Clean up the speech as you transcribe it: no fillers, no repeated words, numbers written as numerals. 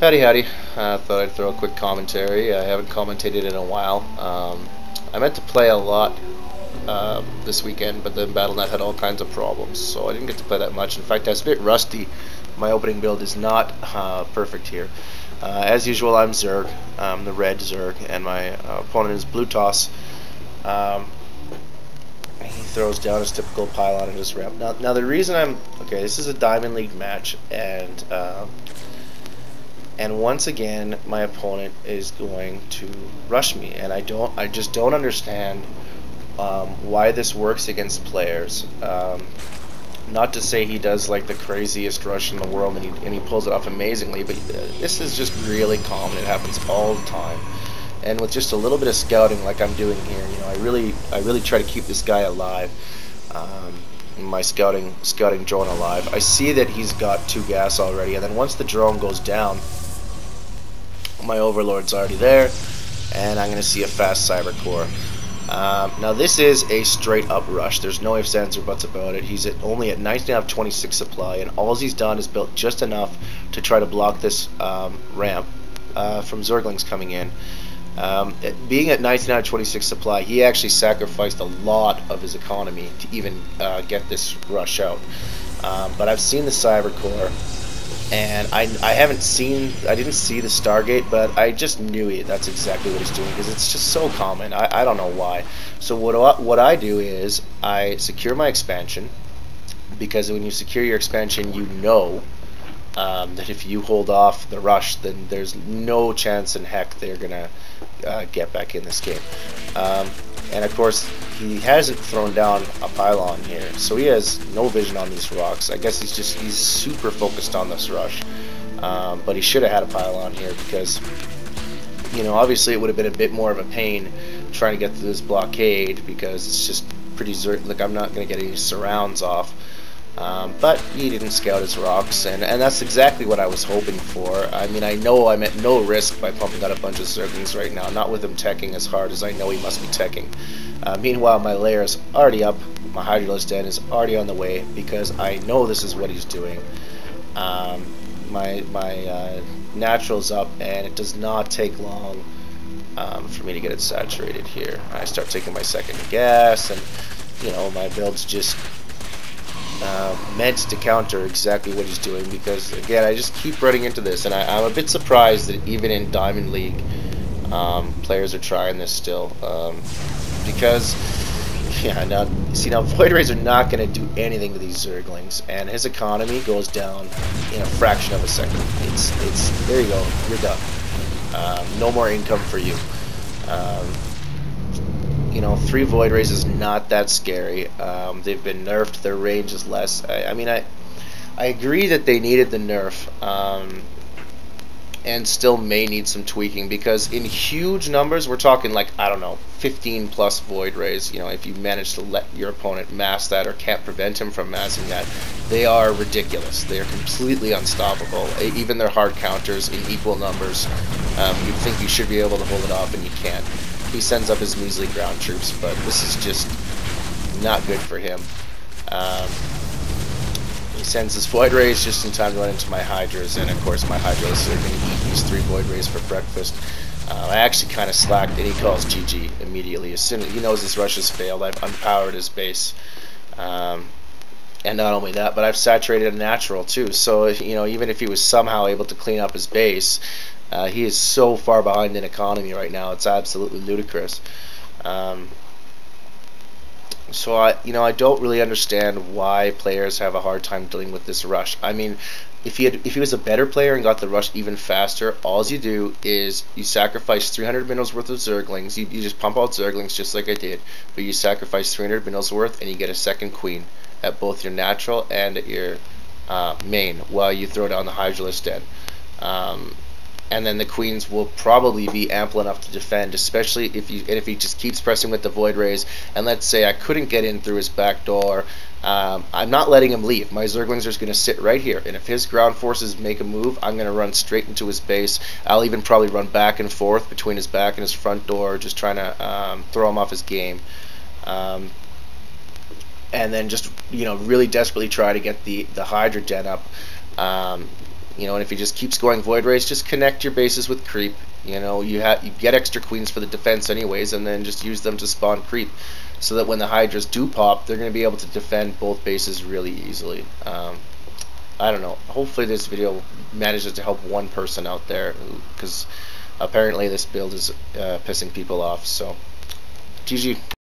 Howdy, howdy. Thought I'd throw a quick commentary. I haven't commentated in a while. I meant to play a lot this weekend, but the BattleNet had all kinds of problems, so I didn't get to play that much. In fact, I was a bit rusty. My opening build is not perfect here. As usual, I'm Zerg. I'm the red Zerg, and my opponent is Blue Toss. He throws down his typical pylon and his ramp. Now the reason this is a Diamond League match, and once again, my opponent is going to rush me, and I just don't understand why this works against players. Not to say he does like the craziest rush in the world, and he pulls it off amazingly, but this is just really common. It happens all the time, and with just a little bit of scouting, like I'm doing here, I really try to keep this guy alive. My scouting drone alive. I see that he's got 2 gas already, and then once the drone goes down, my overlord's already there, and I'm going to see a fast cyber core. Now this is a straight up rush. There's no ifs, ands, or buts about it. He's only at 19 out of 26 supply, and all he's done is built just enough to try to block this ramp from Zerglings coming in. Being at 19 out of 26 supply, he actually sacrificed a lot of his economy to even get this rush out. But I've seen the cyber core, and I didn't see the Stargate, but I just knew that's exactly what he's doing, because it's just so common. I don't know why. So what I do is I secure my expansion, because when you secure your expansion, you know that if you hold off the rush, then there's no chance in heck they're gonna get back in this game. And of course, he hasn't thrown down a pylon here, so he has no vision on these rocks. I guess he's super focused on this rush, but he should have had a pylon here, because obviously it would have been a bit more of a pain trying to get through this blockade, because it's just pretty like I'm not going to get any surrounds off. But he didn't scout his rocks, and that's exactly what I was hoping for. I mean, I know I'm at no risk by pumping out a bunch of Zerglings right now, not with him teching as hard as I know he must be teching. Meanwhile, my lair is already up, my Hydrolist Den is already on the way, because I know this is what he's doing. My natural's up, and it does not take long for me to get it saturated here. I start taking my second gas, and my build's just meant to counter exactly what he's doing, because again, I just keep running into this, and I'm a bit surprised that even in Diamond League players are trying this still, because now Void Rays are not going to do anything to these Zerglings, and his economy goes down in a fraction of a second. It's there you go, you're done. No more income for you. 3 Void Rays is not that scary. They've been nerfed, their range is less. I agree that they needed the nerf, and still may need some tweaking, because in huge numbers, we're talking like, I don't know, 15 plus Void Rays, if you manage to let your opponent mass that, or can't prevent him from massing that, they are ridiculous. They are completely unstoppable. Even their hard counters in equal numbers, you'd think you should be able to hold it off, and you can't. He sends up his measly ground troops, but this is just not good for him. He sends his Void Rays just in time to run into my Hydras, and of course my Hydras are going to eat these 3 Void Rays for breakfast. I actually kind of slacked, and he calls GG immediately. As soon as he knows his rush has failed, I've unpowered his base. And not only that, but I've saturated a natural too, so even if he was somehow able to clean up his base, he is so far behind in economy right now, it's absolutely ludicrous. So I don't really understand why players have a hard time dealing with this rush. I mean, if he was a better player and got the rush even faster, all you do is you sacrifice 300 minerals worth of Zerglings. You just pump out Zerglings just like I did, but you sacrifice 300 minerals worth, and you get a second queen at both your natural and at your main, while you throw down the Hydrolist Den. And then the queens will probably be ample enough to defend, especially if he just keeps pressing with the Void Rays. And let's say I couldn't get in through his back door, I'm not letting him leave. My Zerglings are just going to sit right here, and if his ground forces make a move, I'm going to run straight into his base. I'll even probably run back and forth between his back and his front door, just trying to throw him off his game. And then just really desperately try to get the Hydra Den up. You know, and if he just keeps going Void Rays, just connect your bases with creep. You know, you get extra queens for the defense anyways, and then just use them to spawn creep, so that when the Hydras do pop, they're going to be able to defend both bases really easily. I don't know. Hopefully this video manages to help one person out there, because apparently this build is pissing people off. So, GG.